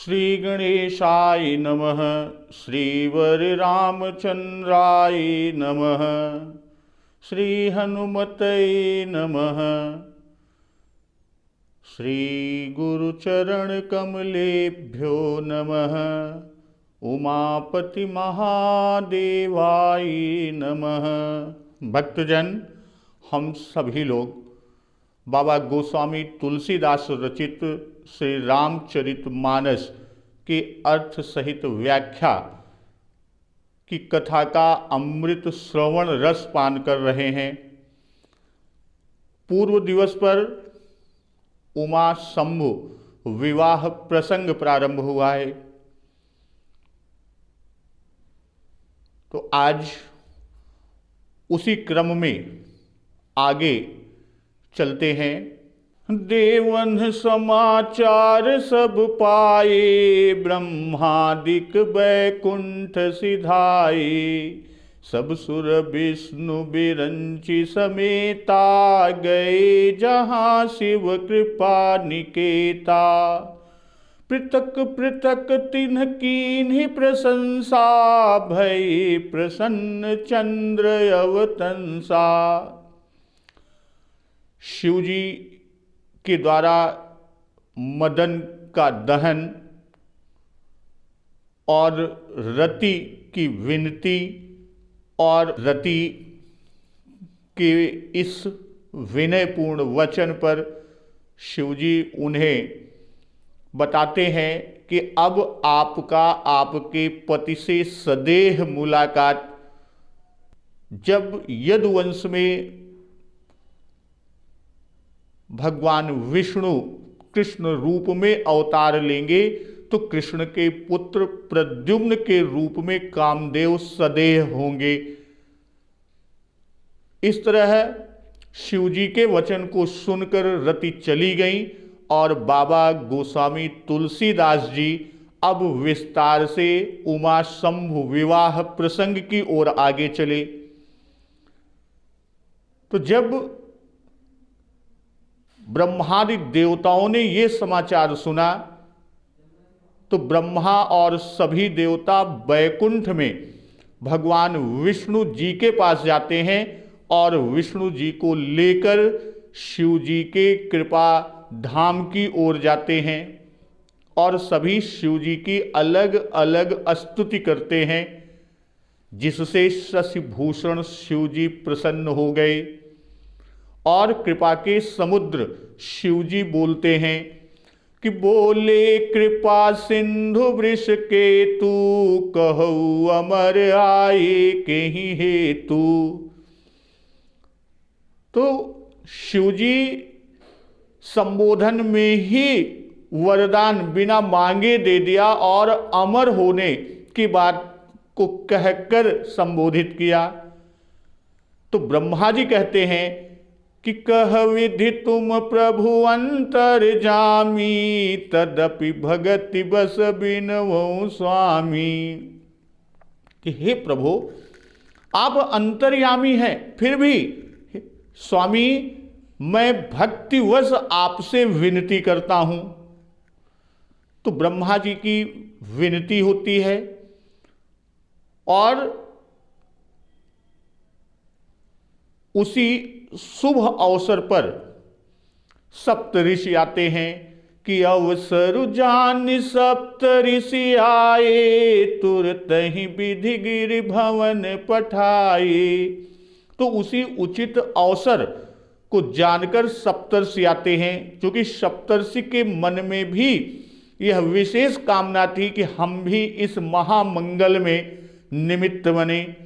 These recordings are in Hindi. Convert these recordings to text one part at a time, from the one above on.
श्री गणेशाय नमः। श्रीवररामचंद्राय नमः। श्री हनुमतये नमः। श्री गुरुचरण कमलेभ्यो नमः। उमापति महादेवाय नमः। भक्तजन, हम सभी लोग बाबा गोस्वामी तुलसीदास रचित श्री रामचरितमानस के अर्थ सहित व्याख्या की कथा का अमृत श्रवण रस पान कर रहे हैं। पूर्व दिवस पर उमा शंभु विवाह प्रसंग प्रारंभ हुआ है, तो आज उसी क्रम में आगे चलते हैं। देवन समाचार सब पाए, ब्रह्मादिक बैकुंठ सिधाए। सब सुर विष्णु बिरंची समेता, गए जहाँ शिव कृपा निकेता। पृथक पृथक तिन्ह कीन्ही प्रशंसा, भय प्रसन्न चंद्र अवतंसा। शिवजी के द्वारा मदन का दहन और रति की विनती और रति के इस विनयपूर्ण वचन पर शिवजी उन्हें बताते हैं कि अब आपका आपके पति से सदेह मुलाकात जब यदुवंश में भगवान विष्णु कृष्ण रूप में अवतार लेंगे, तो कृष्ण के पुत्र प्रद्युम्न के रूप में कामदेव सदेह होंगे। इस तरह शिवजी के वचन को सुनकर रति चली गई और बाबा गोस्वामी तुलसीदास जी अब विस्तार से उमा शंभु विवाह प्रसंग की ओर आगे चले। तो जब ब्रह्मादि देवताओं ने ये समाचार सुना तो ब्रह्मा और सभी देवता बैकुंठ में भगवान विष्णु जी के पास जाते हैं और विष्णु जी को लेकर शिव जी के कृपा धाम की ओर जाते हैं और सभी शिव जी की अलग अलग स्तुति करते हैं, जिससे शशिभूषण शिव जी प्रसन्न हो गए और कृपा के समुद्र शिवजी बोलते हैं कि बोले कृपा सिंधु वृष केतु, कहु अमर आए कहीं हेतु। तो शिवजी संबोधन में ही वरदान बिना मांगे दे दिया और अमर होने की बात को कहकर संबोधित किया। तो ब्रह्मा जी कहते हैं कि कह विधि तुम प्रभु अंतर जामी, तदपि भगति बस बिनवो स्वामी। कि हे प्रभु, आप अंतर्यामी हैं, फिर भी स्वामी मैं भक्तिवश आपसे विनती करता हूं। तो ब्रह्मा जी की विनती होती है और उसी शुभ अवसर पर सप्त ऋषि आते हैं कि अवसर जान सप्त ऋषि आए, तुरत ही विधि गिरि भवन पठाए। तो उसी उचित अवसर को जानकर सप्तर्षि आते हैं, क्योंकि सप्तर्षि के मन में भी यह विशेष कामना थी कि हम भी इस महामंगल में निमित्त बने।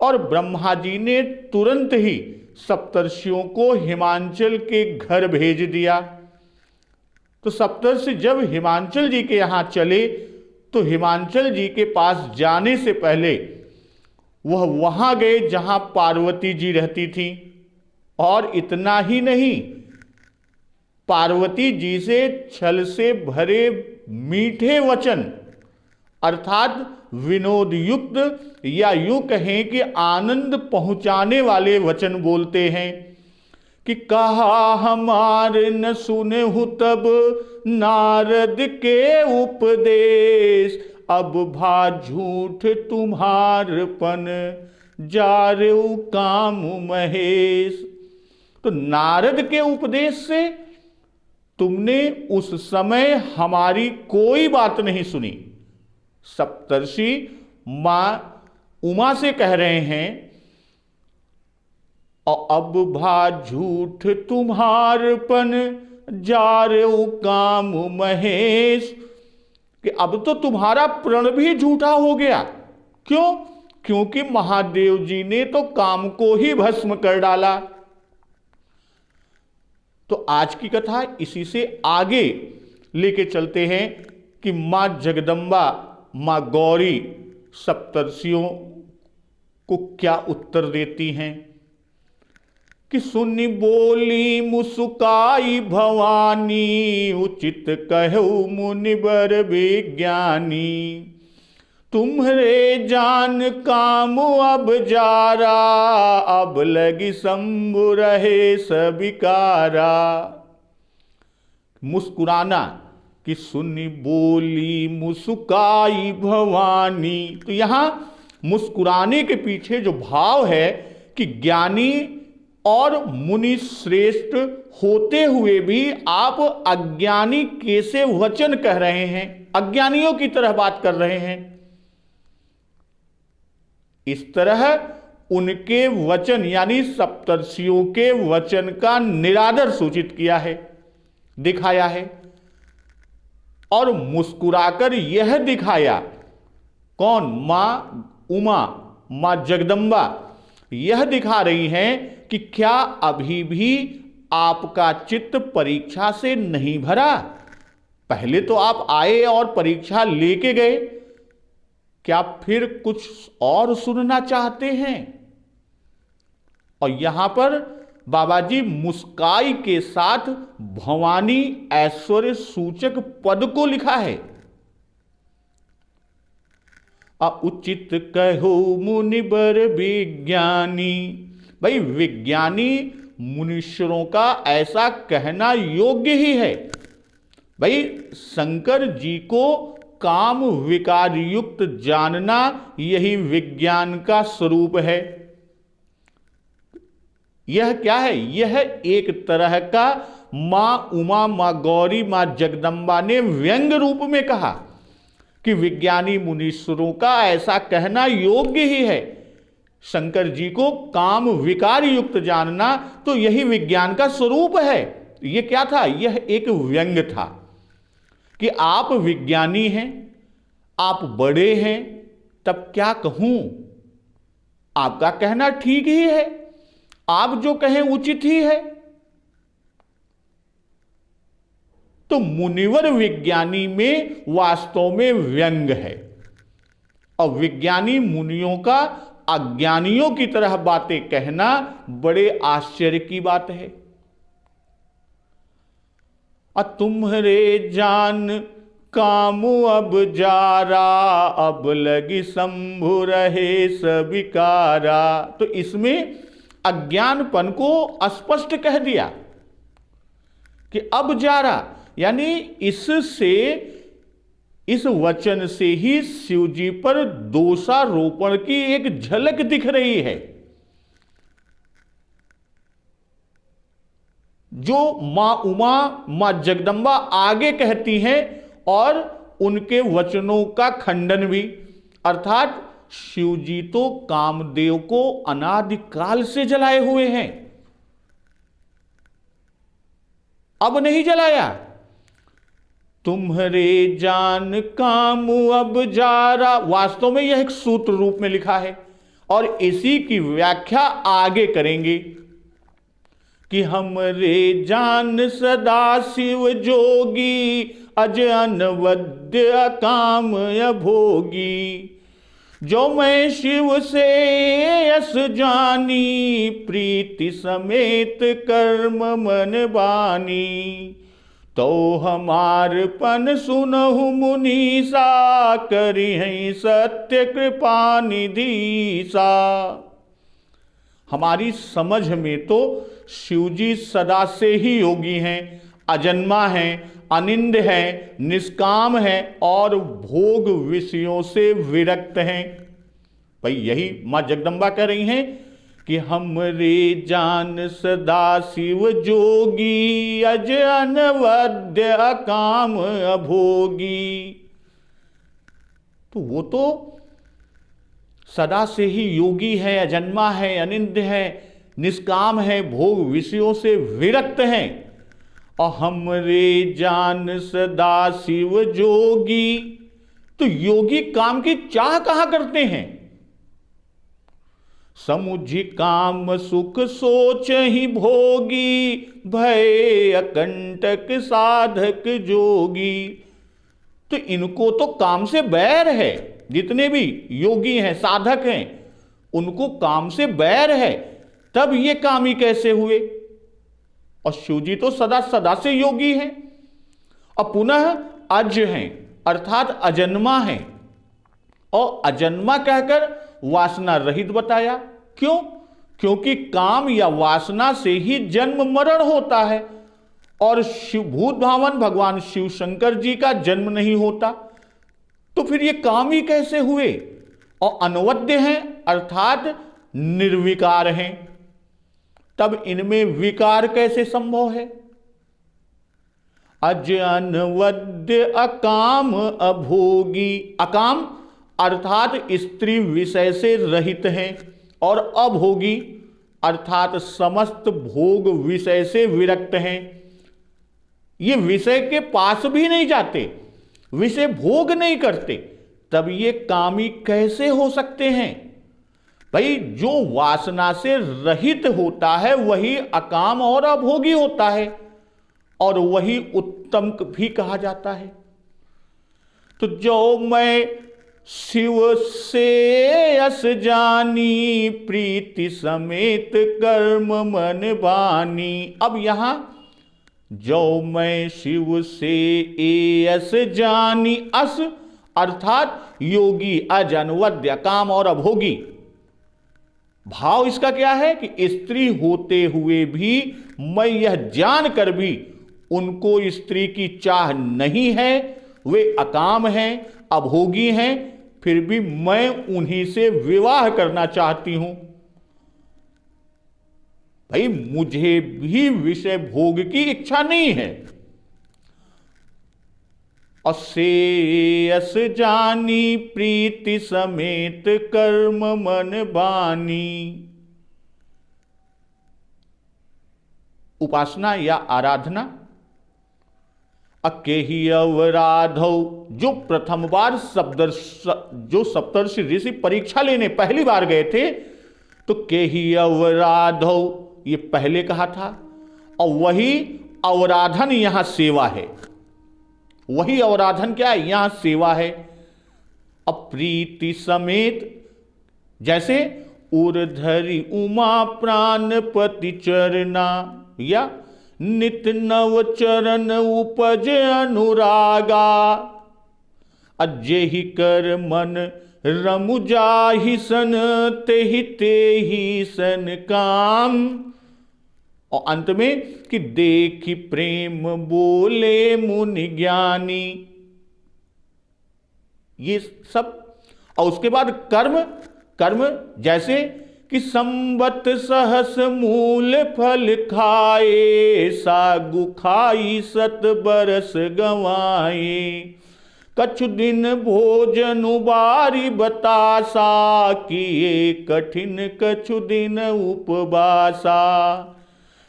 और ब्रह्मा जी ने तुरंत ही सप्तर्षियों को हिमांचल के घर भेज दिया। तो सप्तर्षि जब हिमांचल जी के यहाँ चले तो हिमांचल जी के पास जाने से पहले वह वहाँ गए जहाँ पार्वती जी रहती थी, और इतना ही नहीं, पार्वती जी से छल से भरे मीठे वचन अर्थात विनोद युक्त या यूं कहें कि आनंद पहुंचाने वाले वचन बोलते हैं कि कहा हमार न सुनहु तब नारद के उपदेश, अब भा झूठ तुम्हारपन जारेऊ काम महेश। तो नारद के उपदेश से तुमने उस समय हमारी कोई बात नहीं सुनी। सप्तर्षि मां उमा से कह रहे हैं, और अब भा झूठ तुम्हारपन जारेऊ काम महेश, कि अब तो तुम्हारा प्रण भी झूठा हो गया। क्यों? क्योंकि महादेव जी ने तो काम को ही भस्म कर डाला। तो आज की कथा इसी से आगे लेके चलते हैं कि मां जगदंबा, मां गौरी सप्तर्षियों को क्या उत्तर देती हैं। कि सुनी बोली मुस्काई भवानी, उचित कहु मुनिबर विज्ञानी, तुम्हरे जान काम अब जारा, अब लगी शंभु रहे सबिकारा। मुस्कुराना, कि सुनी बोली मुस्काई भवानी, तो यहां मुस्कुराने के पीछे जो भाव है कि ज्ञानी और मुनि श्रेष्ठ होते हुए भी आप अज्ञानी कैसे वचन कह रहे हैं, अज्ञानियों की तरह बात कर रहे हैं। इस तरह उनके वचन यानी सप्तर्षियों के वचन का निरादर सूचित किया है, दिखाया है, और मुस्कुराकर यह दिखाया। कौन? मां उमा, मां जगदंबा यह दिखा रही हैं कि क्या अभी भी आपका चित्त परीक्षा से नहीं भरा? पहले तो आप आए और परीक्षा लेके गए, क्या फिर कुछ और सुनना चाहते हैं? और यहां पर बाबा जी मुस्काई के साथ भवानी ऐश्वर्य सूचक पद को लिखा है। उचित कहो मुनिबर विज्ञानी, भाई विज्ञानी मुनीश्वरों का ऐसा कहना योग्य ही है। भाई शंकर जी को काम विकार युक्त जानना यही विज्ञान का स्वरूप है। यह क्या है? यह एक तरह का मां उमा, मां गौरी, मां जगदंबा ने व्यंग रूप में कहा कि विज्ञानी मुनीश्वरों का ऐसा कहना योग्य ही है। शंकर जी को काम विकार युक्त जानना तो यही विज्ञान का स्वरूप है। यह क्या था? यह एक व्यंग था कि आप विज्ञानी हैं, आप बड़े हैं, तब क्या कहूं, आपका कहना ठीक ही है, आप जो कहें उचित ही है। तो मुनिवर विज्ञानी में वास्तव में व्यंग है, और विज्ञानी मुनियों का अज्ञानियों की तरह बातें कहना बड़े आश्चर्य की बात है। तुम्हारे जान काम अब जारा, अब लगी शंभु रहे सबिकारा। तो इसमें अज्ञानपन को स्पष्ट कह दिया कि अब जारा, यानी इससे, इस वचन से ही शिव जी पर दोषारोपण की एक झलक दिख रही है। जो मां उमा, मां जगदंबा आगे कहती हैं और उनके वचनों का खंडन भी, अर्थात शिव जी तो कामदेव को अनादिकाल से जलाए हुए हैं, अब नहीं जलाया। तुम्हारे जान काम अब जारा, वास्तव में यह एक सूत्र रूप में लिखा है, और इसी की व्याख्या आगे करेंगे कि हमरे जान सदा शिव जोगी, अज अनवद्य काम भोगी। जो मैं शिव से यस जानी, प्रीति समेत कर्म मन बानी। तो हमारपन सुनहु मुनीसा, करी हैं सत्य कृपा निधि सा। हमारी समझ में तो शिव जी सदा से ही योगी हैं, अजन्मा हैं, अनिंद हैं, निष्काम हैं और भोग विषयों से विरक्त हैं। भाई यही मां जगदम्बा कह रही हैं कि हमरे जान सदा शिव जोगी, अज अनवद्य अकाम अभोगी। तो वो तो सदा से ही योगी है, अजन्मा है, अनिंद है, निष्काम है, भोग विषयों से विरक्त हैं। और हमरे जान सदा शिव जोगी, तो योगी काम की चाह कहां करते हैं? समुझि काम सुख सोच ही भोगी, भय अकंटक साधक जोगी। तो इनको तो काम से बैर है, जितने भी योगी हैं, साधक हैं, उनको काम से बैर है, तब ये कामी कैसे हुए? और शिव जी तो सदा सदा से योगी हैं और पुनः अज हैं, अर्थात अजन्मा हैं। और अजन्मा कहकर वासना रहित बताया। क्यों? क्योंकि काम या वासना से ही जन्म मरण होता है और शिव भूत भावन भगवान शिव शंकर जी का जन्म नहीं होता, तो फिर ये कामी कैसे हुए? और अनवद्य हैं अर्थात निर्विकार हैं, तब इनमें विकार कैसे संभव है? अज अनवद्य अकाम अभोगी, अकाम अर्थात स्त्री विषय से रहित हैं और अभोगी अर्थात समस्त भोग विषय से विरक्त हैं। ये विषय के पास भी नहीं जाते, विषय भोग नहीं करते, तब ये कामी कैसे हो सकते हैं? भाई जो वासना से रहित होता है वही अकाम और अभोगी होता है और वही उत्तम भी कहा जाता है। तो जो मैं शिव से यस जानी, प्रीति समेत कर्म मन बानी। अब यहां जो मैं शिव से एयस जानी, अस अर्थात योगी, अज अनवद्य काम और अभोगी। भाव इसका क्या है कि स्त्री होते हुए भी मैं यह जानकर भी उनको स्त्री की चाह नहीं है, वे अकाम हैं, अभोगी हैं, फिर भी मैं उन्हीं से विवाह करना चाहती हूं। भाई मुझे भी विषय भोग की इच्छा नहीं है। असेयस जानी, प्रीति समेत कर्म मन बानी। उपासना या आराधना अकेही अवराधो, जो प्रथम बार जो सप्तर्षि ऋषि परीक्षा लेने पहली बार गए थे, तो केही अवराधो ये पहले कहा था, और वही अवराधन यहां सेवा है। वही अवराधन क्या है? यहां सेवा है। अप्रीति समेत, जैसे उर्धरी उमा प्राणपति चरना, या नित नव चरण उपज अनुरागा, अजेहि कर मन रमु जाहि सन, तेहि तेहि सन काम। और अंत में कि देखि प्रेम बोले मुनि ज्ञानी। ये सब, और उसके बाद कर्म, कर्म जैसे कि संबत सहस मूल फल खाए, सागु खाई सत बरस गवाए, कछु दिन भोजन उबारी बतासा, किए कठिन कछु दिन उपवासा,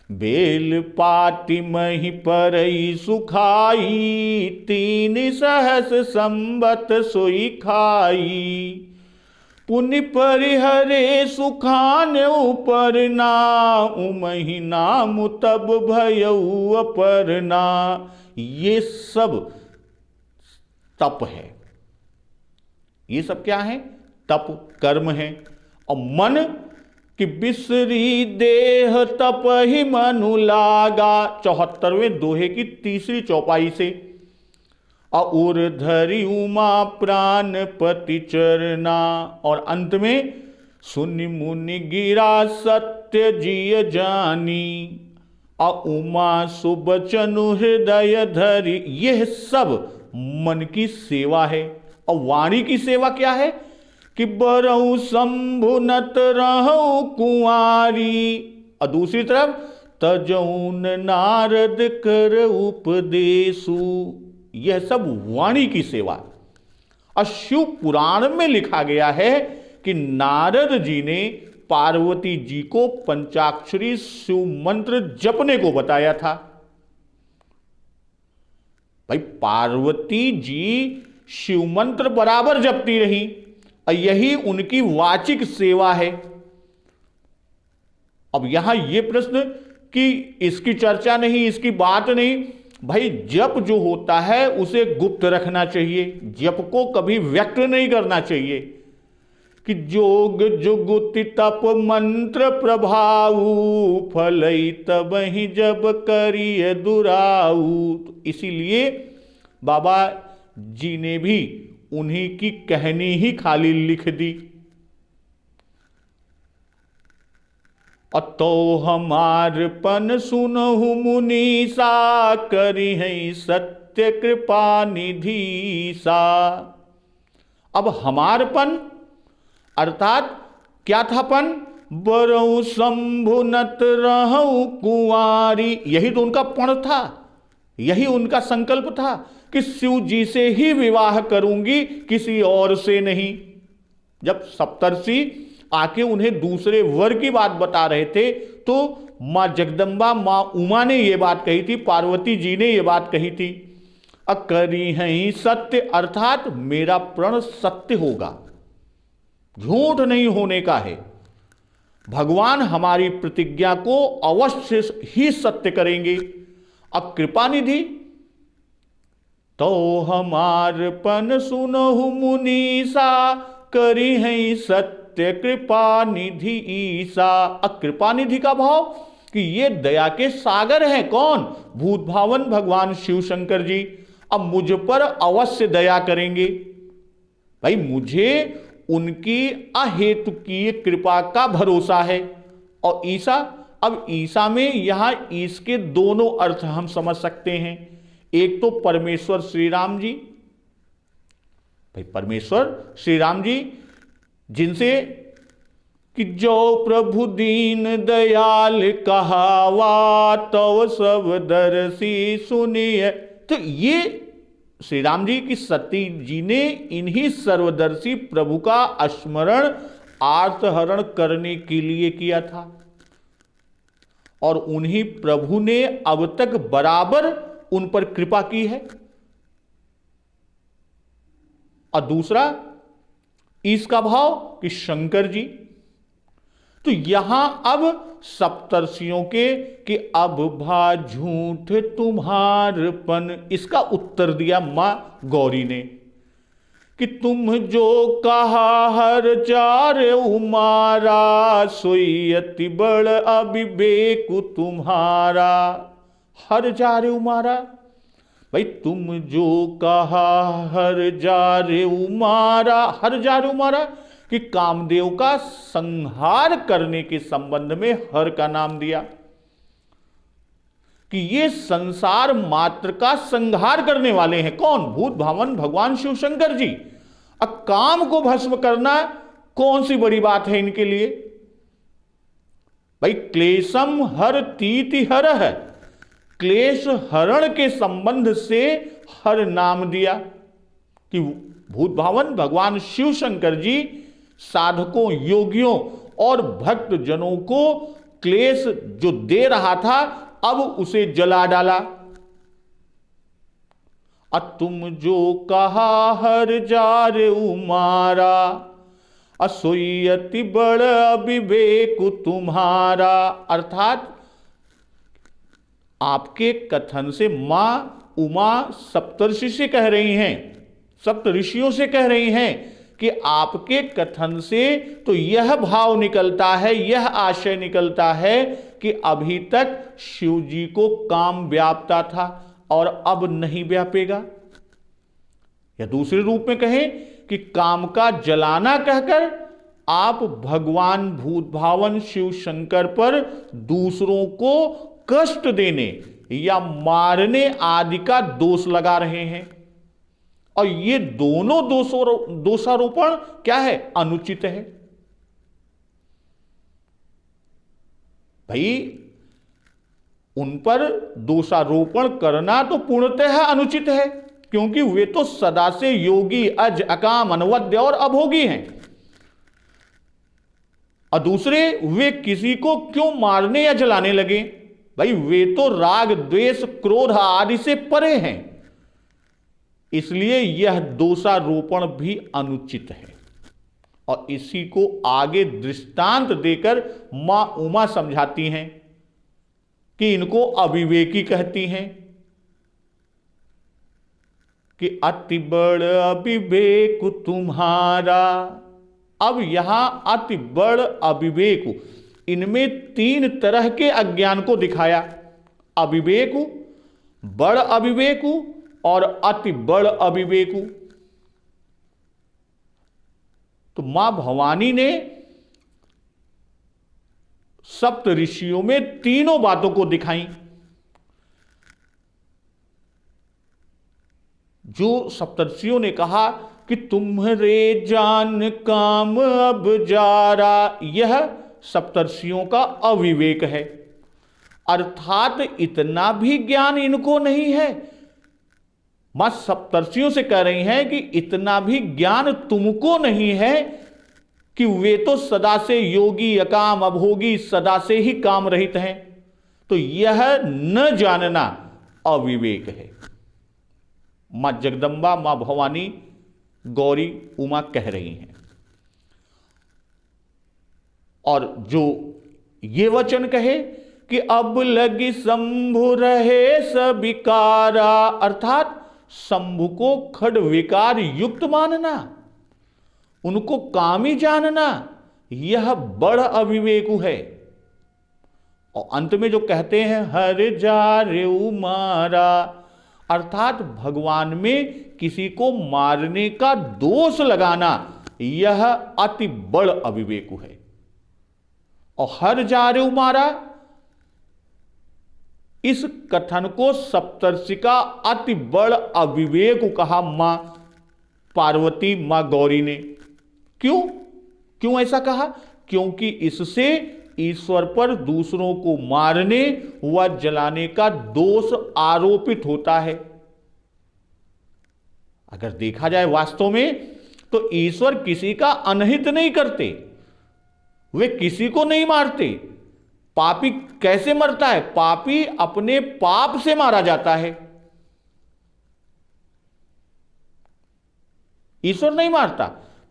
बेल पाति मही परई सुखाई, तीन सहस संबत सोई खाई, पुनि परिहरे सुखान उपरना, उमहि नाम तब भयउ अपरना। ये सब तप है। ये सब क्या है? तप, कर्म है। और मन कि बिसरी देह तप ही मनु लागा, 74वें दोहे की तीसरी चौपाई से। और धरी उमा प्राणपति चरना, और अंत में सुनि मुनि गिरा सत्य सत्य जिय जानी, उमा सुबचनु हृदय धरी। यह सब मन की सेवा है। और वाणी की सेवा क्या है कि बरऊ शंभुनत रहु कुंवारी, और दूसरी तरफ तजौन नारद कर उपदेशु। यह सब वाणी की सेवा। और शिव पुराण में लिखा गया है कि नारद जी ने पार्वती जी को पंचाक्षरी शिव मंत्र जपने को बताया था। भाई पार्वती जी शिव मंत्र बराबर जपती रही, और यही उनकी वाचिक सेवा है। अब यहां यह प्रश्न कि इसकी चर्चा नहीं, इसकी बात नहीं, भाई जप जो होता है उसे गुप्त रखना चाहिए, जप को कभी व्यक्त नहीं करना चाहिए कि जोग जुगुति तप मंत्र प्रभाऊ, फलई तब ही जब करिए दुराऊ। तो इसीलिए बाबा जी ने भी उन्हीं की कहनी ही खाली लिख दी। अतो हमार पन सुनहु मुनीसा, करी है सत्य कृपा निधीसा। अब हमारपन अर्थात क्या था पन? बरऊ शंभुनत रहु कुंवारी। यही तो उनका पण था, यही उनका संकल्प था कि शिव जी से ही विवाह करूंगी, किसी और से नहीं। जब सप्तर्षि आके उन्हें दूसरे वर की बात बता रहे थे तो मां जगदंबा, मां उमा ने यह बात कही थी, पार्वती जी ने यह बात कही थी, अकरी है सत्य, अर्थात मेरा प्रण सत्य होगा, झूठ नहीं होने का है। भगवान हमारी प्रतिज्ञा को अवश्य ही सत्य करेंगे। अब कृपा निधि तो हमार पन सुनहु मुनीसा, करी है सत्य कृपा निधि ईसा। अब कृपा निधि का भाव कि ये दया के सागर हैं। कौन? भूत भावन भगवान शिव शंकर जी। अब मुझ पर अवश्य दया करेंगे। भाई मुझे उनकी अहेतुकीय कृपा का भरोसा है। और ईसा, अब ईसा में यहां ईस के दोनों अर्थ हम समझ सकते हैं। एक तो परमेश्वर श्री राम जी, भाई परमेश्वर श्री राम जी जिनसे कि जो प्रभु दीन दयाल कहावा, तव सब दर्शी सुनिए। तो ये श्री राम जी की सती जी ने इन्हीं सर्वदर्शी प्रभु का स्मरण आर्तहरण करने के लिए किया था, और उन्हीं प्रभु ने अब तक बराबर उन पर कृपा की है। और दूसरा इसका भाव कि शंकर जी। तो यहां अब सप्तर्षियों के कि अब भा झूठ तुम्हारपन, इसका उत्तर दिया मां गौरी ने कि तुम जो कहा हर चार उमारा, सोई अति बड़ अविवेक तुम्हारा। हर चार उमारा, भाई तुम जो कहा हर जारे उमारा, हर जारे उमारा कि कामदेव का संहार करने के संबंध में हर का नाम दिया कि ये संसार मात्र का संहार करने वाले हैं। कौन? भूत भावन भगवान शिव शंकर जी। अब काम को भस्म करना कौन सी बड़ी बात है इनके लिए? भाई क्लेशम हर तीति हर है, क्लेश हरण के संबंध से हर नाम दिया कि भूत भावन भगवान शिव शंकर जी साधकों, योगियों और भक्त जनों को क्लेश जो दे रहा था अब उसे जला डाला। तुम जो कहा हर जार उमारा, असोई अति बड़ अविवेक तुम्हारा। अर्थात आपके कथन से मां उमा सप्तर्षि से कह रही हैं, सप्त ऋषियों से कह रही हैं कि आपके कथन से तो यह भाव निकलता है, यह आशय निकलता है कि अभी तक शिव जी को काम व्यापता था और अब नहीं व्यापेगा। या दूसरे रूप में कहें कि काम का जलाना कहकर आप भगवान भूत भावन शिव शंकर पर दूसरों को कष्ट देने या मारने आदि का दोष लगा रहे हैं। और ये दोनों दोषारोपण क्या है? अनुचित है। भाई उन पर दोषारोपण करना तो पूर्णतः अनुचित है, क्योंकि वे तो सदा से योगी, अज, अकाम, अनवद्य और अभोगी हैं। और दूसरे, वे किसी को क्यों मारने या जलाने लगे? भाई वे तो राग, द्वेष, क्रोध आदि से परे हैं, इसलिए यह दोषारोपण भी अनुचित है। और इसी को आगे दृष्टांत देकर मां उमा समझाती हैं कि इनको अविवेकी कहती हैं कि अति बड़ अविवेक तुम्हारा। अब यहां अति बड़ अविवेक, इनमें तीन तरह के अज्ञान को दिखाया। अविवेक, बड़ अविवेक और अति बड़ अविवेक। तो मां भवानी ने सप्त ऋषियों में तीनों बातों को दिखाई। जो सप्तर्षियों ने कहा कि तुम्हारे जान काम अब जारा, यह सप्तर्षियों का अविवेक है। अर्थात इतना भी ज्ञान इनको नहीं है। मां सप्तर्षियों से कह रही हैं कि इतना भी ज्ञान तुमको नहीं है कि वे तो सदा से योगी, अकाम, अभोगी, सदा से ही काम रहित हैं। तो यह न जानना अविवेक है। मां जगदंबा, मां भवानी, गौरी, उमा कह रही हैं। और जो ये वचन कहे कि अब लगी शंभु रहे सबिकारा, अर्थात शंभु को खड विकार युक्त मानना, उनको कामी जानना, यह बड़ अविवेक है। और अंत में जो कहते हैं हर जा रे मारा, अर्थात भगवान में किसी को मारने का दोष लगाना, यह अति बड़ अविवेक है। और हर जा रे मारा, इस कथन को सप्तर्षि का अति बड़ अविवेक कहा मां पार्वती, मां गौरी ने। क्यों ऐसा कहा? क्योंकि इससे ईश्वर पर दूसरों को मारने व जलाने का दोष आरोपित होता है। अगर देखा जाए वास्तव में तो ईश्वर किसी का अनहित नहीं करते, वे किसी को नहीं मारते। पापी कैसे मरता है? पापी अपने पाप से मारा जाता है, ईश्वर नहीं मारता।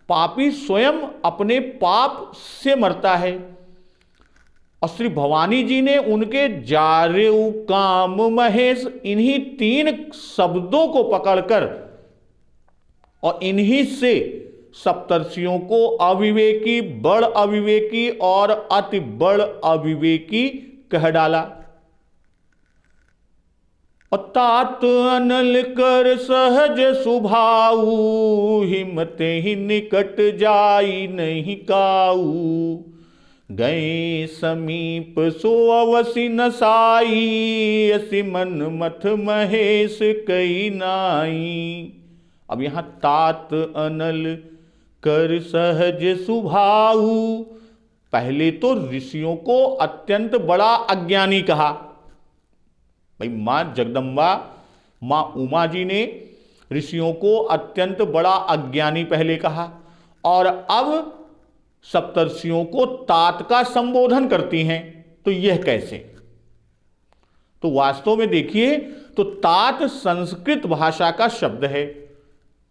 पापी स्वयं अपने पाप से मरता है। और श्री भवानी जी ने उनके जारेऊ, काम, महेश, इन्हीं तीन शब्दों को पकड़कर और इन्हीं से सप्तर्षियों को अविवेकी, बड़ अविवेकी और अति बड़ अविवेकी कह डाला। तात अनल कर सहज सुभाऊ, हिम्मते ही निकट जाई नहीं काऊ, गए समीप सो अवसि नसाई, असि मन मथ महेश कई नाई। अब यहां तात अनल कर सहज सुभाऊ, पहले तो ऋषियों को अत्यंत बड़ा अज्ञानी कहा। भाई मां जगदंबा, मां उमा जी ने ऋषियों को अत्यंत बड़ा अज्ञानी पहले कहा, और अब सप्तर्षियों को तात का संबोधन करती हैं। तो यह कैसे? तो वास्तव में देखिए तो तात संस्कृत भाषा का शब्द है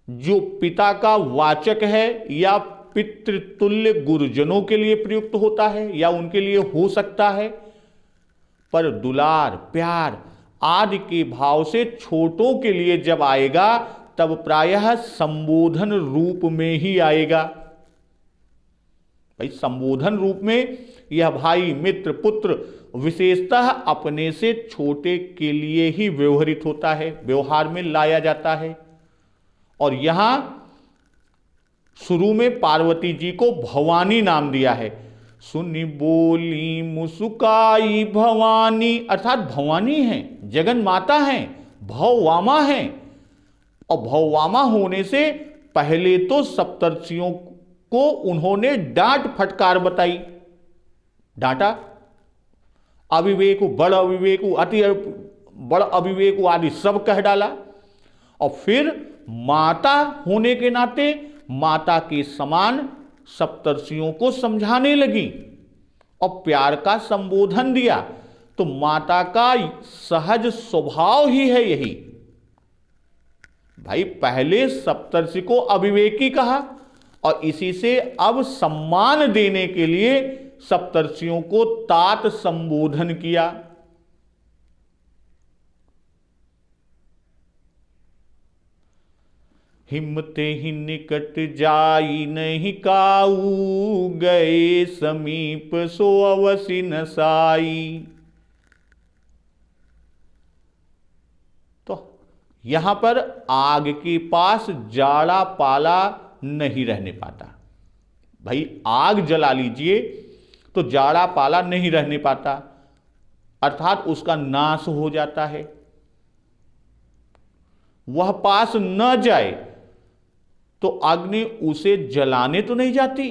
जो पिता का वाचक है या पितृतुल्य गुरुजनों के लिए प्रयुक्त होता है या उनके लिए हो सकता है, पर दुलार, प्यार आदि के भाव से छोटों के लिए जब आएगा तब प्रायः संबोधन रूप में ही आएगा। भाई संबोधन रूप में यह भाई, मित्र, पुत्र विशेषतः अपने से छोटे के लिए ही व्यवहृत होता है, व्यवहार में लाया जाता है। और यहां शुरू में पार्वती जी को भवानी नाम दिया है। सुनी बोली मुस्काई भवानी, अर्थात भवानी हैं, जगन माता हैं, भववामा हैं। और भववामा होने से पहले तो सप्तर्षियों को उन्होंने डांट फटकार बताई, डांटा, अविवेक, बड़ अविवेक, अति बड़ अविवेक आदि सब कह डाला। और फिर माता होने के नाते माता के समान सप्तर्षियों को समझाने लगी और प्यार का संबोधन दिया। तो माता का सहज स्वभाव ही है यही। भाई पहले सप्तर्षि को अविवेकी कहा और इसी से अब सम्मान देने के लिए सप्तर्षियों को तात संबोधन किया। हिम्मते ही निकट जाई नहीं काऊ, गए समीप सो अवसि न साई। तो यहां पर आग के पास जाड़ा पाला नहीं रहने पाता। भाई आग जला लीजिए तो जाड़ा पाला नहीं रहने पाता, अर्थात उसका नाश हो जाता है। वह पास न जाए तो अग्नि उसे जलाने तो नहीं जाती।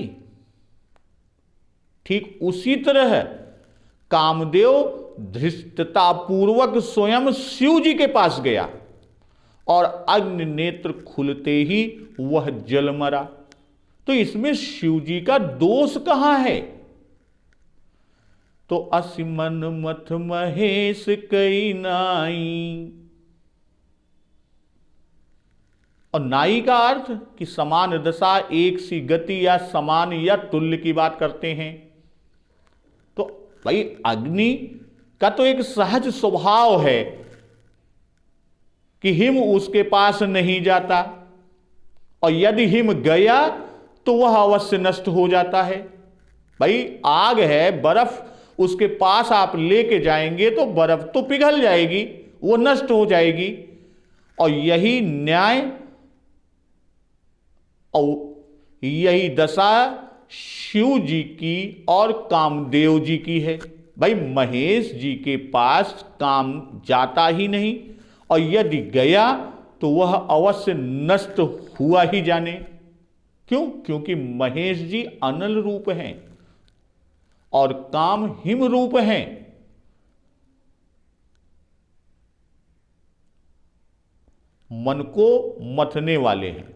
ठीक उसी तरह कामदेव धृष्टतापूर्वक स्वयं शिव जी के पास गया और अग्नि नेत्र खुलते ही वह जल मरा। तो इसमें शिव जी का दोष कहां है? तो असिमन मथ महेश कई नाई। और नाई का अर्थ कि समान दशा, एक सी गति या समान या तुल्य की बात करते हैं। तो भाई अग्नि का तो एक सहज स्वभाव है कि हिम उसके पास नहीं जाता, और यदि हिम गया तो वह अवश्य नष्ट हो जाता है। भाई आग है, बर्फ उसके पास आप लेके जाएंगे तो बर्फ तो पिघल जाएगी, वो नष्ट हो जाएगी। और यही न्याय और यही दशा शिव जी की और कामदेव जी की है। भाई महेश जी के पास काम जाता ही नहीं, और यदि गया तो वह अवश्य नष्ट हुआ ही जाने। क्यों? क्योंकि महेश जी अनल रूप हैं और काम हिम रूप हैं। मन को मथने वाले हैं।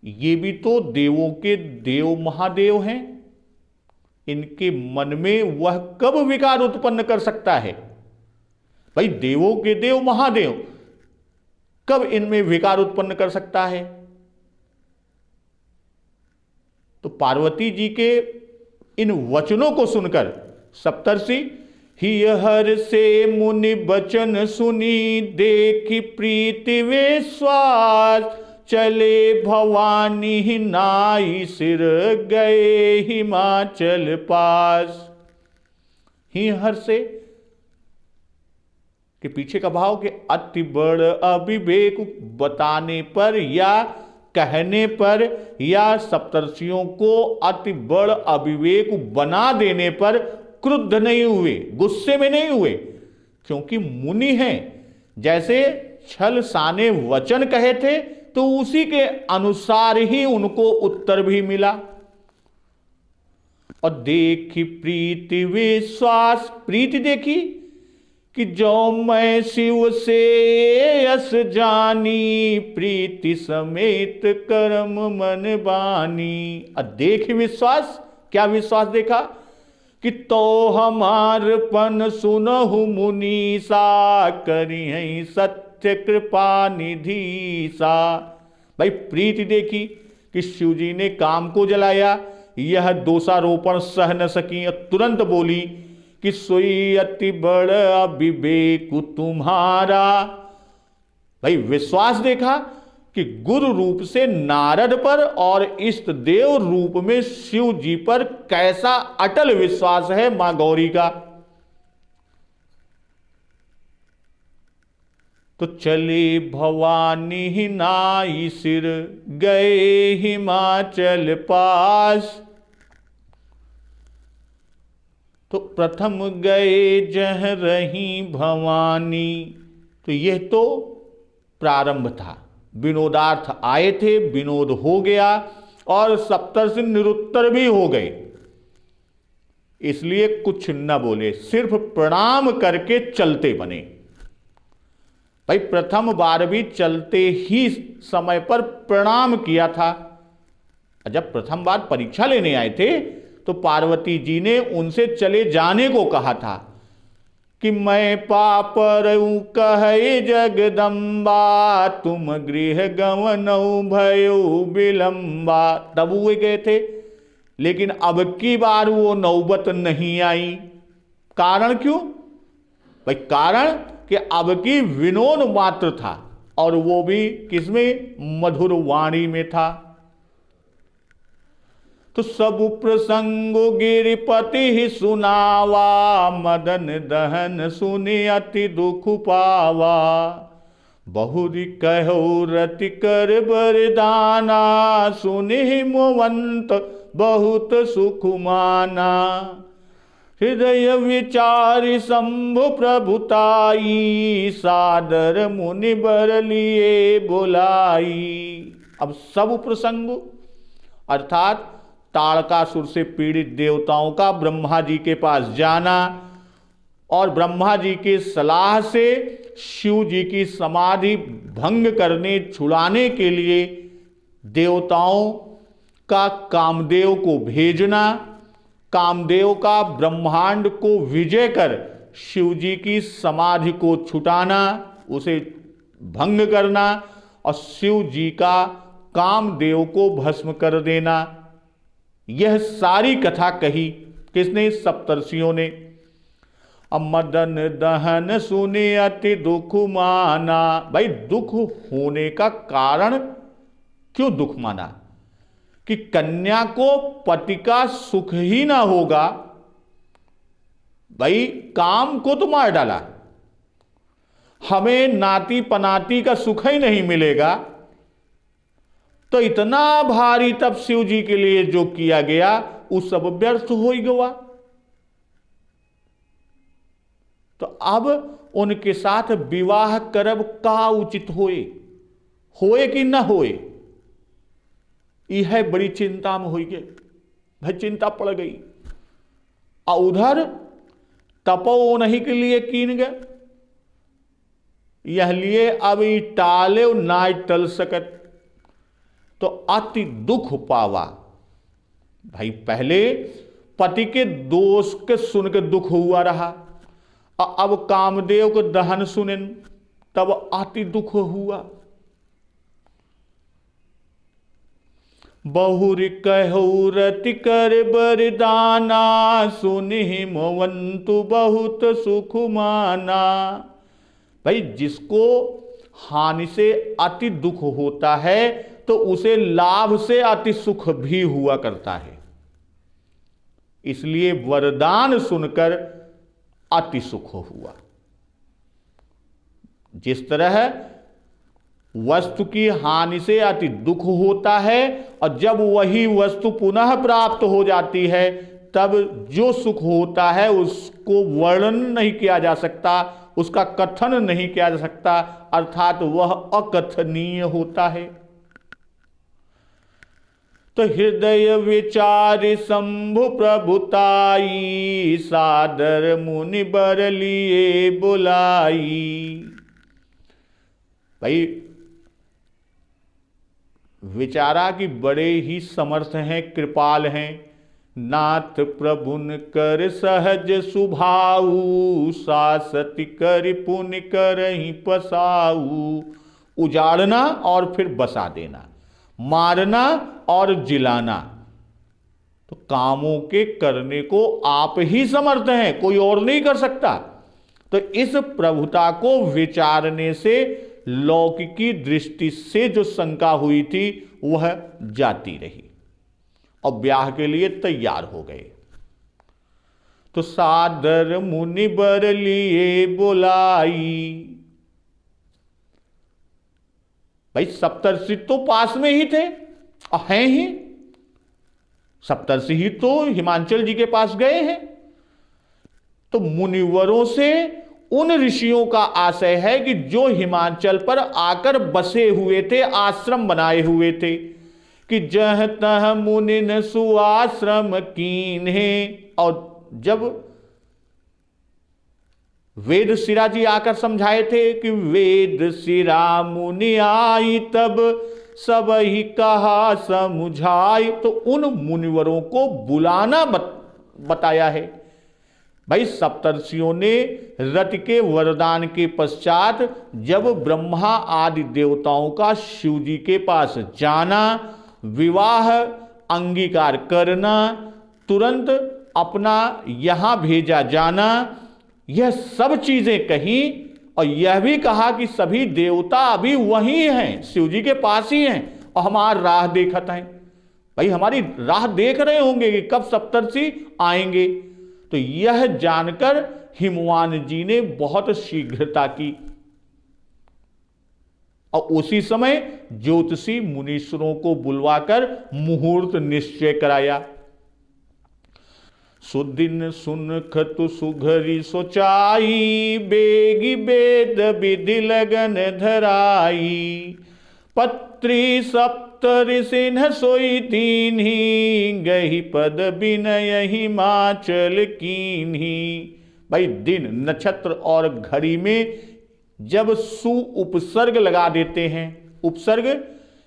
ये भी तो देवों के देव महादेव हैं। इनके मन में वह कब विकार उत्पन्न कर सकता है? भाई देवों के देव महादेव कब इनमें विकार उत्पन्न कर सकता है? तो पार्वती जी के इन वचनों को सुनकर सप्तर्षि ही हर से मुनि बचन सुनी, देखी प्रीति विश्वास, चले भवानी नाई सिर गए हिमाचल पास। ही हर से के पीछे का भाव कि अति बड़ अविवेक बताने पर या कहने पर या सप्तर्षियों को अति बड़ अविवेक बना देने पर क्रुद्ध नहीं हुए, गुस्से में नहीं हुए, क्योंकि मुनि हैं। जैसे छल साने वचन कहे थे तो उसी के अनुसार ही उनको उत्तर भी मिला। और देखी प्रीति विश्वास, प्रीति देखी कि जो मैं शिव से यस जानी, प्रीति समेत कर्म मन बानी। और देखी विश्वास, क्या विश्वास देखा कि तो हमार पन सुनहु मुनीसा, करी है सत्य कृपा निधि सा। भाई प्रीति देखी कि शिव जी ने काम को जलाया, यह दोषारोपण सह न सकी, तुरंत बोली कि सोई अति बड़ अविवेक तुम्हारा। भाई विश्वास देखा कि गुरु रूप से नारद पर और इष्ट देव रूप में शिव जी पर कैसा अटल विश्वास है मां गौरी का। तो चले भवानी नाई सिर, गए हिमाचल पास। तो प्रथम गए जह रही भवानी। तो यह तो प्रारंभ था, विनोदार्थ आए थे, विनोद हो गया और सप्तर्षि निरुत्तर भी हो गए, इसलिए कुछ न बोले, सिर्फ प्रणाम करके चलते बने। भाई प्रथम बार भी चलते ही समय पर प्रणाम किया था। जब प्रथम बार परीक्षा लेने आए थे तो पार्वती जी ने उनसे चले जाने को कहा था कि मैं पापरऊ कहे जगदम्बा, तुम गृह गमनऊ भयो विलंबा। तब वो गए थे, लेकिन अब की बार वो नौबत नहीं आई। कारण क्यों? भाई कारण कि अब की विनोद मात्र था, और वो भी किसमें? मधुर वाणी में था। तो सब प्रसंग गिरिपति ही सुनावा, मदन दहन सुनि अति दुख पावा। बहुरी कहो रति कर बरदाना, सुनि मोवंत बहुत सुख माना। हृदय विचारि शंभु प्रभुताई, सादर मुनि बर लिए बुलाई। अब सब प्रसंग अर्थात ताड़कासुर से पीड़ित देवताओं का ब्रह्मा जी के पास जाना, और ब्रह्मा जी की सलाह से शिव जी की समाधि भंग करने छुड़ाने के लिए देवताओं का कामदेव को भेजना, कामदेव का ब्रह्मांड को विजय कर शिव जी की समाधि को छुटाना, उसे भंग करना, और शिव जी का कामदेव को भस्म कर देना। यह सारी कथा कही किसने? सप्तर्षियों ने। अब मदन दहन सुने अति दुख माना। भाई दुख होने का कारण क्यों दुख माना? कि कन्या को पति का सुख ही ना होगा। भाई काम को तो मार डाला, हमें नाती पनाती का सुख ही नहीं मिलेगा, तो इतना भारी तब शिव जी के लिए जो किया गया वो सब व्यर्थ हो ही गया। तो अब उनके साथ विवाह करब का उचित होए कि न होए, यह बड़ी चिंता में हुई गई। भाई चिंता पड़ गई। और उधर तपो नहीं के लिए कीन गए, यह लिए अब टाले ना टल सकत, तो अति दुख पावा। भाई पहले पति के दोष के सुन के दुख हुआ रहा, और अब कामदेव को दहन सुने तब अति दुख हुआ। बहुरी कहो रति कर बरदाना, सुनि मोवंतु बहुत सुख माना। भाई जिसको हानि से अति दुख होता है तो उसे लाभ से अति सुख भी हुआ करता है, इसलिए वरदान सुनकर अति सुख हुआ। जिस तरह वस्तु की हानि से अति दुख होता है, और जब वही वस्तु पुनः प्राप्त हो जाती है तब जो सुख होता है उसको वर्णन नहीं किया जा सकता, उसका कथन नहीं किया जा सकता, अर्थात वह अकथनीय होता है। तो हृदय विचार शंभु प्रभुताई, सादर मुनि बर लिए बुलाई। भाई विचारा कि बड़े ही समर्थ हैं, कृपाल हैं। नाथ प्रभुन कर सहज सुभाऊ, सासति कर पुण्य करहि पसाऊ। उजाड़ना और फिर बसा देना, मारना और जिलाना, तो कामों के करने को आप ही समर्थ हैं, कोई और नहीं कर सकता। तो इस प्रभुता को विचारने से लौकिकी दृष्टि से जो शंका हुई थी वह जाती रही, और ब्याह के लिए तैयार हो गए। तो सादर मुनि बर लिए बुलाई। भाई सप्तर्षि तो पास में ही थे और हैं ही, सप्तर्षि ही तो हिमांचल जी के पास गए हैं। तो मुनिवरों से उन ऋषियों का आशय है कि जो हिमाचल पर आकर बसे हुए थे, आश्रम बनाए हुए थे, कि जह तह मुनिन सुआश्रम कीन्हे। और जब वेद शिरा जी आकर समझाए थे कि वेद शिरा मुनि आई तब सब ही कहा समझाई, तो उन मुनिवरों को बुलाना बताया है। भाई सप्तर्षियों ने रति के वरदान के पश्चात जब ब्रह्मा आदि देवताओं का शिव जी के पास जाना, विवाह अंगीकार करना, तुरंत अपना यहां भेजा जाना, यह सब चीजें कही और यह भी कहा कि सभी देवता अभी वहीं हैं, शिव जी के पास ही हैं और हमारी राह देखत हैं। भाई हमारी राह देख रहे होंगे कि कब सप्तर्षि आएंगे। तो यह जानकर हिमवान जी ने बहुत शीघ्रता की और उसी समय ज्योतिषी मुनीश्वरों को बुलवाकर मुहूर्त निश्चय कराया। सुदिन सुन खतु सुघरी सोचाई, बेगी बेद विधि लगन धराई। पत्री सप्तऋषिन सोई दीन्ही, गही पद विनय हिमाचल कीन्ही। भाई दिन नक्षत्र और घड़ी में जब सु उपसर्ग लगा देते हैं, उपसर्ग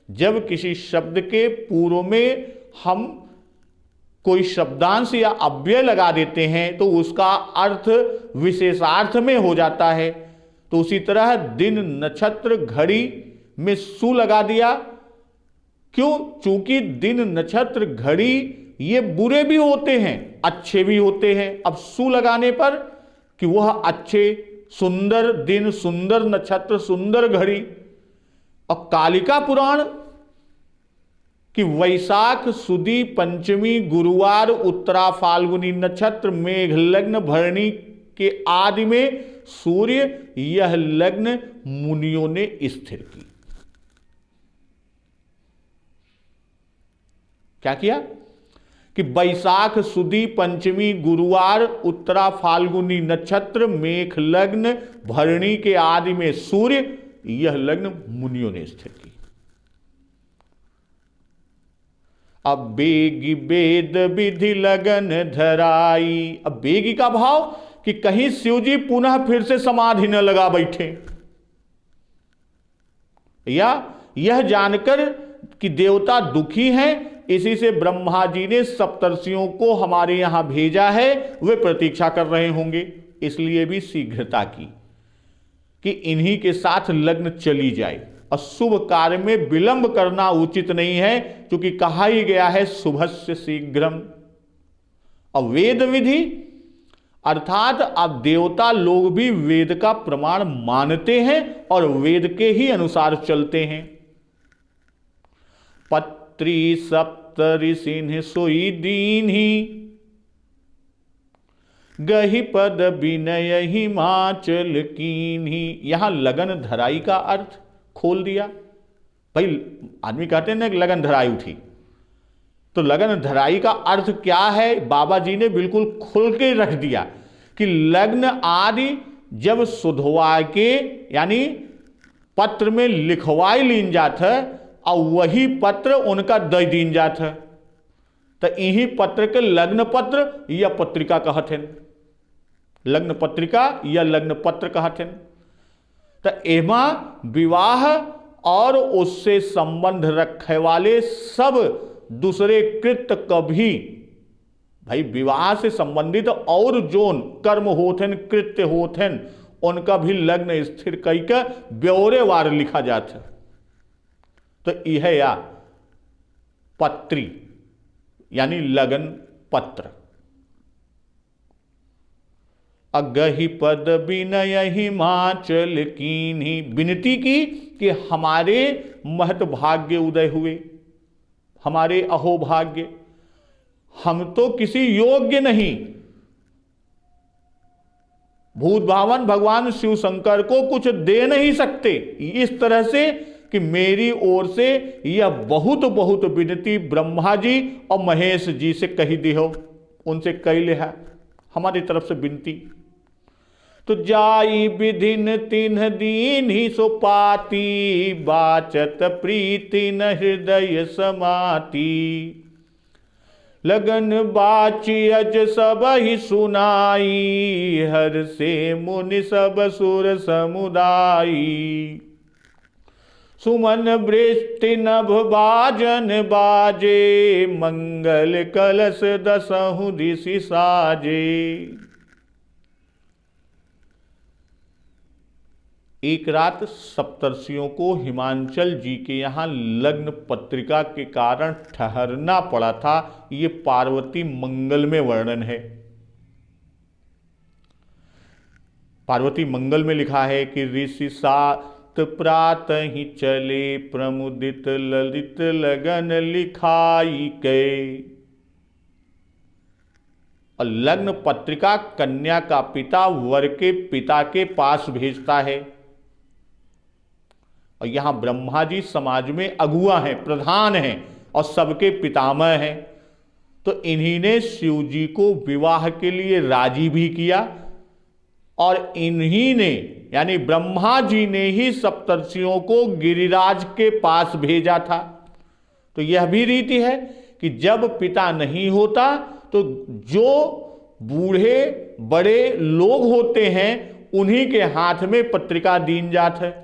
जब किसी शब्द के पूर्व में हम कोई शब्दांश या अव्यय लगा देते हैं तो उसका अर्थ विशेषार्थ में हो जाता है। तो उसी तरह दिन नक्षत्र घड़ी में सु लगा दिया। क्यों? चूंकि दिन नक्षत्र घड़ी ये बुरे भी होते हैं, अच्छे भी होते हैं। अब सु लगाने पर कि वह अच्छे, सुंदर दिन, सुंदर नक्षत्र, सुंदर घड़ी। और कालिका पुराण कि वैशाख सुदी पंचमी गुरुवार उत्तरा फाल्गुनी नक्षत्र मेघ लग्न भरणी के आदि में सूर्य, यह लग्न मुनियों ने स्थिर की। क्या किया कि वैशाख सुदी पंचमी गुरुवार उत्तरा फाल्गुनी नक्षत्र मेघ लग्न भरणी के आदि में सूर्य, यह लग्न मुनियों ने स्थिर की। अब बेगी वेद विधि लगन धराई। अब बेगी का भाव कि कहीं शिव जी पुनः फिर से समाधि न लगा बैठे, या यह जानकर कि देवता दुखी हैं, इसी से ब्रह्मा जी ने सप्तर्षियों को हमारे यहां भेजा है, वे प्रतीक्षा कर रहे होंगे, इसलिए भी शीघ्रता की कि इन्हीं के साथ लग्न चली जाए। और शुभ कार्य में विलंब करना उचित नहीं है, क्योंकि कहा ही गया है शुभस्य शीघ्रम। और वेद विधि अर्थात अब देवता लोग भी वेद का प्रमाण मानते हैं और वेद के ही अनुसार चलते हैं। पत्री सप्तऋषिन सोई दीन्ही, गही पद विनय हिमाचल कीन्ही। यहां लगन धराई का अर्थ खोल दिया। भाई आदमी कहते हैं ना लगन धराई उठी, तो लगन धराई का अर्थ क्या है बाबा जी ने बिल्कुल खुल के रख दिया कि लग्न आदि जब सुधवा के यानी पत्र में लिखवाई लीन जात है और वही पत्र उनका दे दीन जात है, तो यही पत्र के लग्न पत्र या पत्रिका कहते हैं, लग्न पत्रिका या लग्न पत्र कहते हैं। तो एमा विवाह और उससे संबंध रखे वाले सब दूसरे कृत्य कभी, भाई विवाह से संबंधित और जोन कर्म होथन, कृत्य होथन, उनका भी लग्न स्थिर कई का ब्यौरेवार लिखा जाता है। तो यह या पत्री यानी लगन पत्र। अगहि पद विनय हिमाचल कीन्ही, विनती की कि हमारे महत भाग्य उदय हुए, हमारे अहोभाग्य, हम तो किसी योग्य नहीं। भूत भावन भगवान शिव शंकर को कुछ दे नहीं सकते, इस तरह से कि मेरी ओर से यह बहुत बहुत विनती ब्रह्मा जी और महेश जी से कही दी हो, उनसे कही ले है हमारी तरफ से विनती। तो जाई विधिन तिन्ह दीन ही सो पाती, बाचत प्रीति न हृदय समाती। लगन बाची अज सब ही सुनाई, हर से मुनि सब सुर समुदाई। सुमन वृष्टि नभ बाजन बाजे, मंगल कलश दसहु दिशि साजे। एक रात सप्तर्षियों को हिमांचल जी के यहाँ लग्न पत्रिका के कारण ठहरना पड़ा था। ये पार्वती मंगल में वर्णन है। पार्वती मंगल में लिखा है कि ऋषि सात प्रातः ही चले, प्रमुदित ललित लगन लिखाई के। और लग्न पत्रिका कन्या का पिता वर के पिता के पास भेजता है। और यहां ब्रह्मा जी समाज में अगुआ हैं, प्रधान हैं और सबके पितामह हैं। तो इन्हीं ने शिव जी को विवाह के लिए राजी भी किया और इन्हीं ने यानी ब्रह्मा जी ने ही सप्तर्षियों को गिरिराज के पास भेजा था। तो यह भी रीति है कि जब पिता नहीं होता तो जो बूढ़े बड़े लोग होते हैं उन्हीं के हाथ में पत्रिका दीन जात है।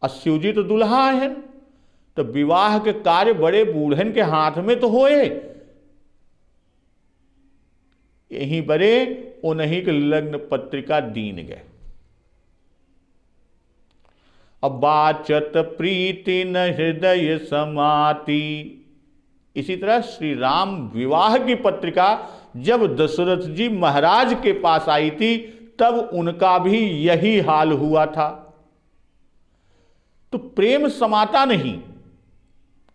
और शिव जी तो दुल्हा है, तो विवाह के कार्य बड़े बूढ़न के हाथ में तो होए, यहीं बड़े उन्हीं के लग्न पत्रिका दीन गए। अब बाचत प्रीति न हृदय समाती। इसी तरह श्री राम विवाह की पत्रिका जब दशरथ जी महाराज के पास आई थी तब उनका भी यही हाल हुआ था। तो प्रेम समाता नहीं।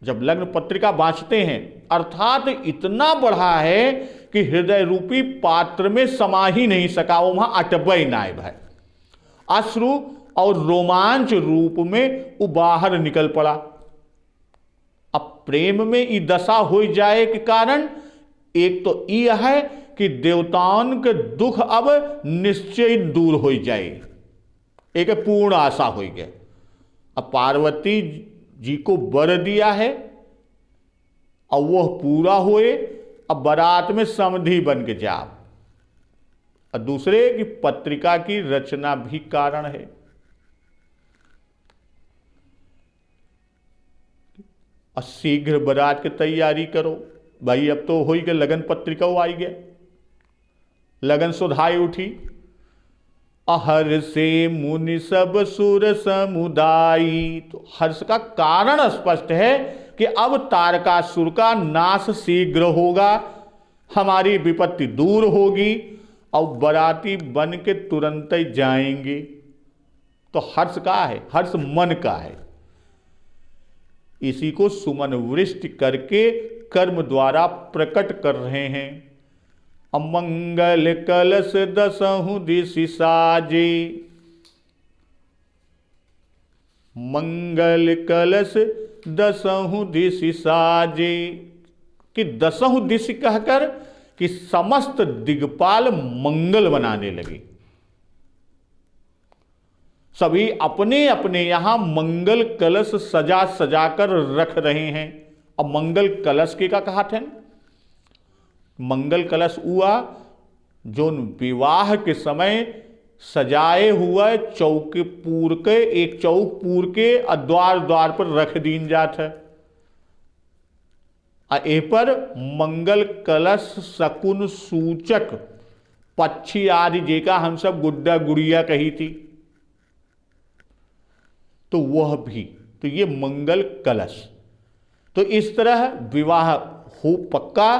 जब लग्न पत्रिका बांचते हैं अर्थात इतना बढ़ा है कि हृदय रूपी पात्र में समा ही नहीं सका, वो वहां अटबई नायब है। अश्रु और रोमांच रूप में वो बाहर निकल पड़ा। अब प्रेम में ये दशा हो जाए के कारण एक तो यह है कि देवताओं के दुख अब निश्चय दूर हो जाए, एक पूर्ण आशा हो गया। अब पार्वती जी को वर दिया है और वह पूरा होए। अब बारात में समधि बन के जा। और दूसरे की पत्रिका की रचना भी कारण है। और शीघ्र बारात की तैयारी करो भाई। अब तो हो ही गया, लगन पत्रिका आई गया, लगन सुधाई उठी। हर से मुनि सब सुर समुदाई। तो हर्ष का कारण स्पष्ट है कि अब तारकासुर का नाश शीघ्र होगा, हमारी विपत्ति दूर होगी और बराती बन के तुरंत ही जाएंगे। तो हर्ष का है, हर्ष मन का है। इसी को सुमन वृष्टि करके कर्म द्वारा प्रकट कर रहे हैं। अमंगल कलश दसहु दिशि साजे। मंगल कलश दसहु दिशि साजे कि दसहु दिशि कहकर कि समस्त दिग्पाल मंगल बनाने लगे। सभी अपने अपने यहां मंगल कलश सजा सजा कर रख रहे हैं। अब मंगल कलश के का कहा थे, मंगल कलश हुआ जो विवाह के समय सजाए हुआ चौक पूर के, एक चौक पूर के द्वार द्वार पर रख दीन जात है। ए पर मंगल कलश शकुन सूचक पक्षी आदि जेका हम सब गुड्डा गुड़िया कही थी, तो वह भी, तो ये मंगल कलश। तो इस तरह विवाह हो पक्का।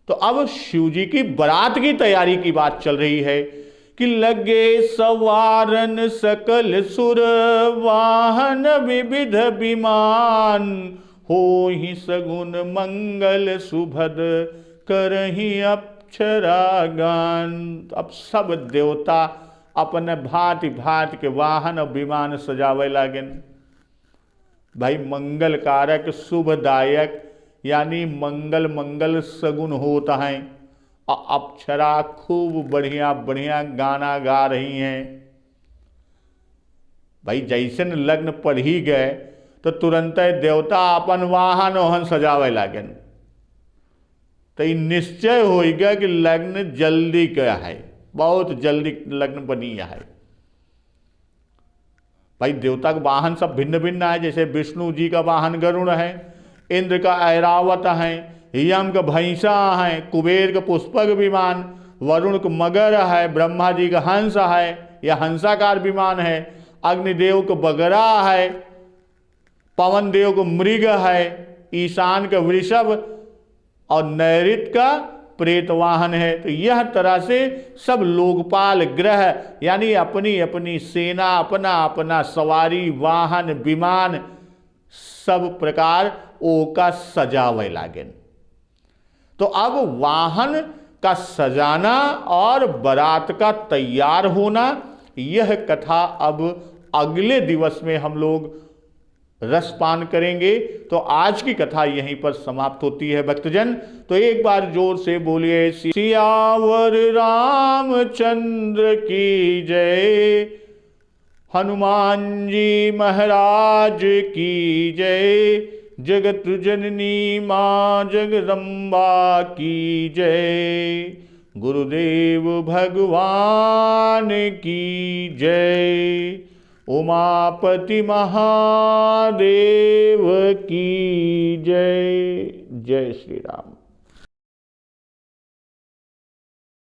तो अब शिव जी की बारात की तैयारी की बात चल रही है कि लगे सवारन सकल सुर, वाहन विविध विमान, हो ही सगुन मंगल सुभद, करही अप्सरा गान। अब सब देवता अपने भांति भांति के वाहन और विमान सजावे लागेन। भाई मंगल कारक शुभदायक यानी मंगल मंगल सगुन होता है। अप्सरा खूब बढ़िया बढ़िया गाना गा रही हैं। भाई जैसन लग्न पड़ ही गए तो तुरंत देवता अपन वाहन ओहन सजावे लागन। तो ये निश्चय हो गया कि लग्न जल्दी क्या है, बहुत जल्दी लग्न बनी है। भाई देवता का वाहन सब भिन्न भिन्न है। जैसे विष्णु जी का वाहन गरुड़ है, इंद्र का ऐरावत है, यम का भैंसा है, कुबेर का पुष्पक विमान, वरुण का मगर है, ब्रह्मा जी का हंस है या हंसाकार विमान है, अग्निदेव को बगरा है, पवन देव को मृग है, ईशान का वृषभ और नैऋत का प्रेत वाहन है। तो यह तरह से सब लोकपाल ग्रह यानी अपनी अपनी सेना, अपना अपना सवारी वाहन विमान सब प्रकार ओ का सजावे लागेन। तो अब वाहन का सजाना और बारात का तैयार होना, यह कथा अब अगले दिवस में हम लोग रसपान करेंगे। तो आज की कथा यहीं पर समाप्त होती है भक्तजन। तो एक बार जोर से बोलिए सियावर रामचंद्र की जय, हनुमान जी महाराज की जय, जगत जननी मां जगदम्बा की जय, गुरुदेव भगवान की जय, उमापति महादेव की जय। जय श्री राम।